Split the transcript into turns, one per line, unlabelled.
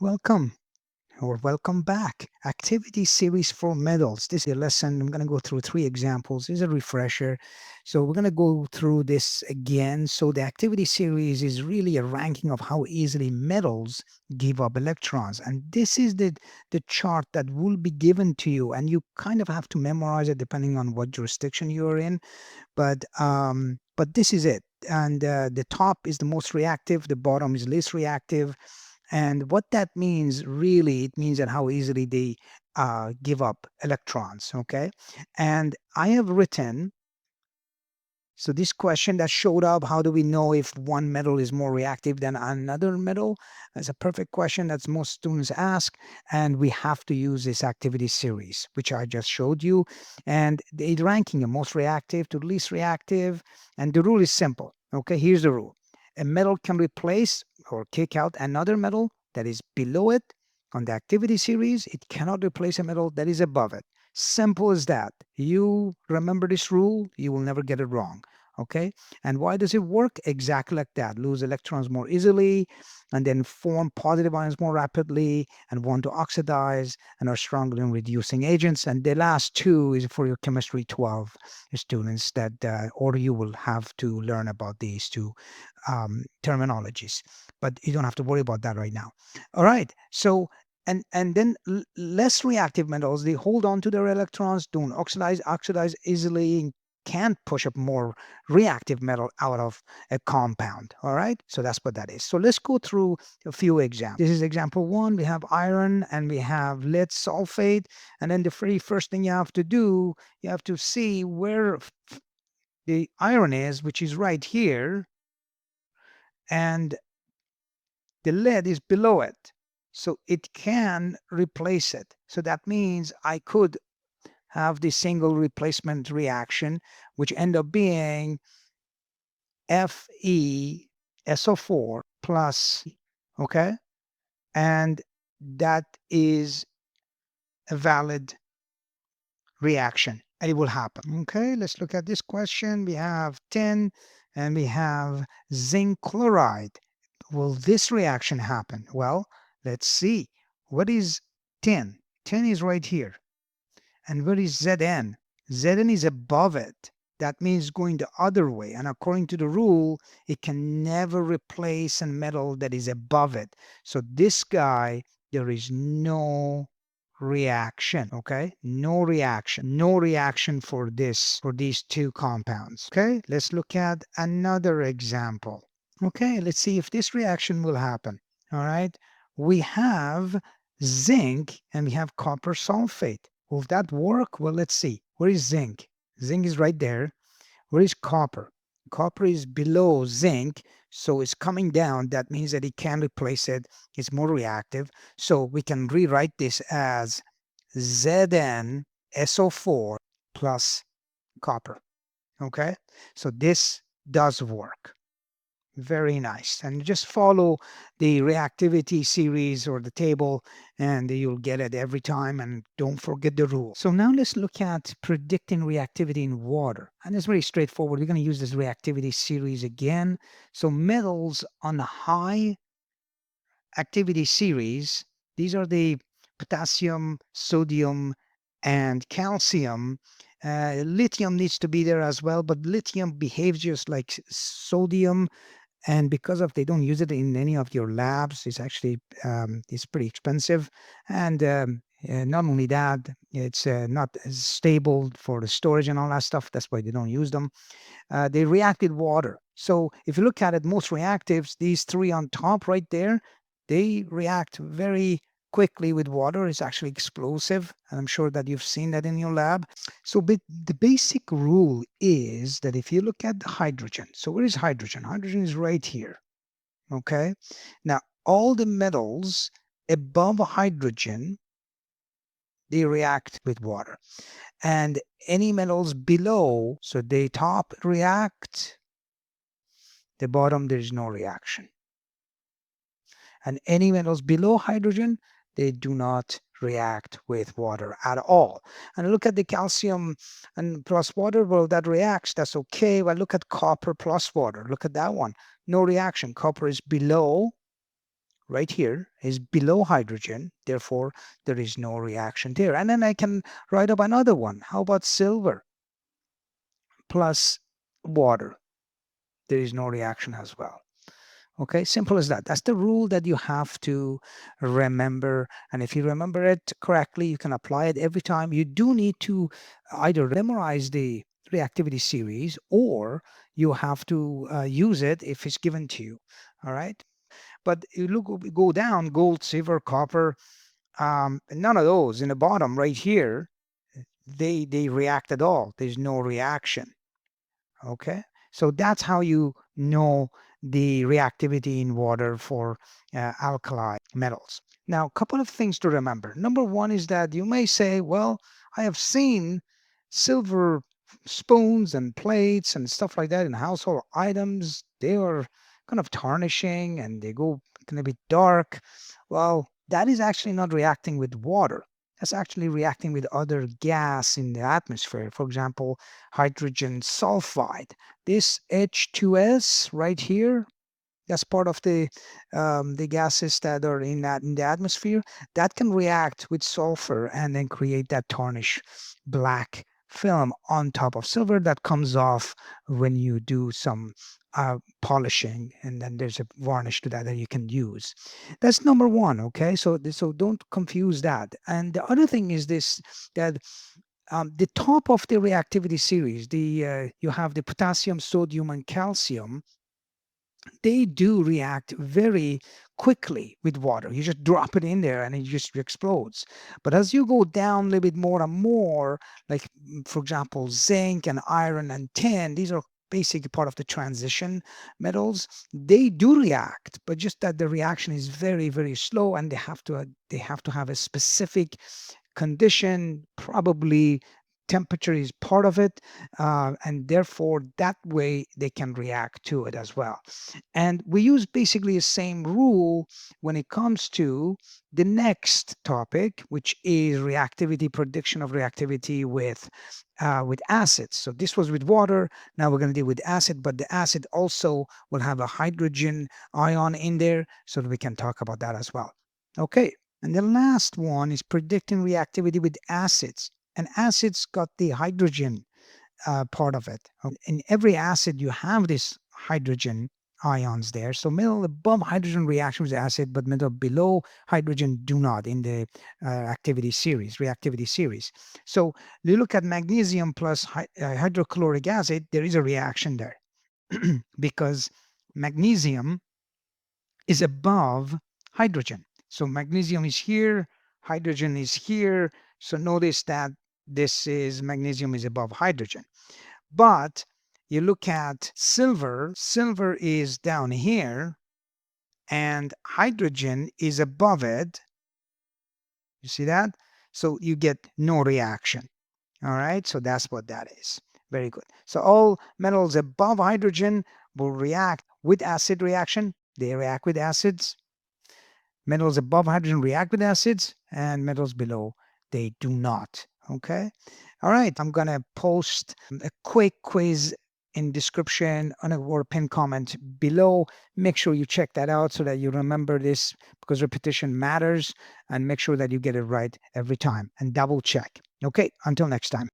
Welcome or welcome back. Activity series for metals. This is a lesson. I'm going to go through 3 examples. This is a refresher. So we're going to go through this again. So the activity series is really a ranking of how easily metals give up electrons. And this is the chart that will be given to you. And you kind of have to memorize it depending on what jurisdiction you're in. But this is it. And the top is the most reactive. The bottom is least reactive. And what that means, really, it means that how easily they give up electrons, okay? And I have written, so this question that showed up, how do we know if one metal is more reactive than another metal? That's a perfect question that most students ask. And we have to use this activity series, which I just showed you. And the ranking the most reactive to least reactive. And the rule is simple, okay? Here's the rule. A metal can replace or kick out another metal that is below it on the activity series. It cannot replace a metal that is above it. Simple as that. You remember this rule, you will never get it wrong. Okay. And why does it work? Exactly like that. Lose electrons more easily and then form positive ions more rapidly and want to oxidize and are stronger in reducing agents. And the last two is for your chemistry 12 students that, or you will have to learn about these two terminologies. But you don't have to worry about that right now. All right. So and then less reactive metals, they hold on to their electrons, don't oxidize easily, and can't push up more reactive metal out of a compound. All right, so that's what that is. So let's go through a few examples. This is example 1. We have iron and we have lead sulfate, and then the very first thing you have to do, you have to see where the iron is, which is right here, and the lead is below it. So it can replace it. So that means I could have the single replacement reaction, which end up being FeSO₄ plus, okay? And that is a valid reaction. And it will happen. Okay, let's look at this question. We have tin and we have zinc chloride. Will this reaction happen? Well, let's see. What is tin? Tin is right here. And where is Zn? Zn is above it. That means going the other way. And according to the rule, it can never replace a metal that is above it. So this guy, there is no reaction. Okay, no reaction for these two compounds. Okay, let's look at another example. Okay, let's see if this reaction will happen. All right, we have zinc and we have copper sulfate. Will that work? Well, let's see. Where is zinc? Zinc is right there. Where is copper? Copper is below zinc, so it's coming down. That means that it can replace it. It's more reactive. So we can rewrite this as ZnSO₄ plus copper. Okay, so this does work. Very nice. And just follow the reactivity series or the table, and you'll get it every time. And don't forget the rule. So now let's look at predicting reactivity in water. And it's very straightforward. We're going to use this reactivity series again. So metals on the high activity series, these are the potassium, sodium, and calcium. Lithium needs to be there as well, but lithium behaves just like sodium, and because of they don't use it in any of your labs, it's actually it's pretty expensive. And not only that, it's not as stable for the storage and all that stuff. That's why they don't use them. They react with water. So if you look at it, most reactives, these three on top right there, they react very quickly with water. It's actually explosive, and I'm sure that you've seen that in your lab. So the basic rule is that if you look at the hydrogen, so where is hydrogen? Hydrogen is right here. Okay. Now, all the metals above hydrogen, they react with water. And any metals below, so they top react, the bottom, there is no reaction. And any metals below hydrogen, they do not react with water at all. And look at the calcium and plus water. Well, that reacts. That's okay. Well, look at copper plus water. Look at that one. No reaction. Copper is below right here is below hydrogen, therefore there is no reaction there. And then I can write up another one. How about silver plus water? There is no reaction as well. Okay, simple as that. That's the rule that you have to remember. And if you remember it correctly, you can apply it every time. You do need to either memorize the reactivity series or you have to use it if it's given to you. All right. But you go down, gold, silver, copper, none of those in the bottom right here, they react at all. There's no reaction. Okay, so that's how you know the reactivity in water for alkali metals. Now, a couple of things to remember. Number one is that you may say, well, I have seen silver spoons and plates and stuff like that in household items. They are kind of tarnishing and they go kind of bit dark. Well, that is actually not reacting with water. That's actually reacting with other gas in the atmosphere. For example, hydrogen sulfide. This H2S right here, that's part of the gases that are in the atmosphere that can react with sulfur and then create that tarnish black film on top of silver that comes off when you do some polishing, and then there's a varnish to that that you can use. That's number one. Okay, so don't confuse that. And the other thing is this, that the top of the reactivity series, the you have the potassium, sodium, and calcium. They do react very quickly with water. You just drop it in there and it just explodes. But as you go down a little bit more and more, like for example, zinc and iron and tin, these are basically part of the transition metals. They do react, but just that the reaction is very, very slow, and they have to have a specific condition, probably temperature is part of it, and therefore that way they can react to it as well. And we use basically the same rule when it comes to the next topic, which is reactivity, prediction of reactivity with acids. So this was with water. Now we're going to deal with acid, but the acid also will have a hydrogen ion in there, so that we can talk about that as well. Okay. And the last one is predicting reactivity with acids. And acids got the hydrogen part of it. In every acid, you have this hydrogen ions there. So metal above hydrogen reaction with acid, but metal below hydrogen do not in the reactivity series. So you look at magnesium plus hydrochloric acid, there is a reaction there because magnesium is above hydrogen. So magnesium is here, hydrogen is here. So notice that this is magnesium is above hydrogen. But you look at silver, silver is down here and hydrogen is above it. You see that? So you get no reaction. All right, so that's what that is. Very good. So all metals above hydrogen will react with acid reaction. They react with acids. Metals above hydrogen react with acids, and metals below, they do not. Okay. All right. I'm going to post a quick quiz in description or pin comment below. Make sure you check that out so that you remember this, because repetition matters, and make sure that you get it right every time and double check. Okay. Until next time.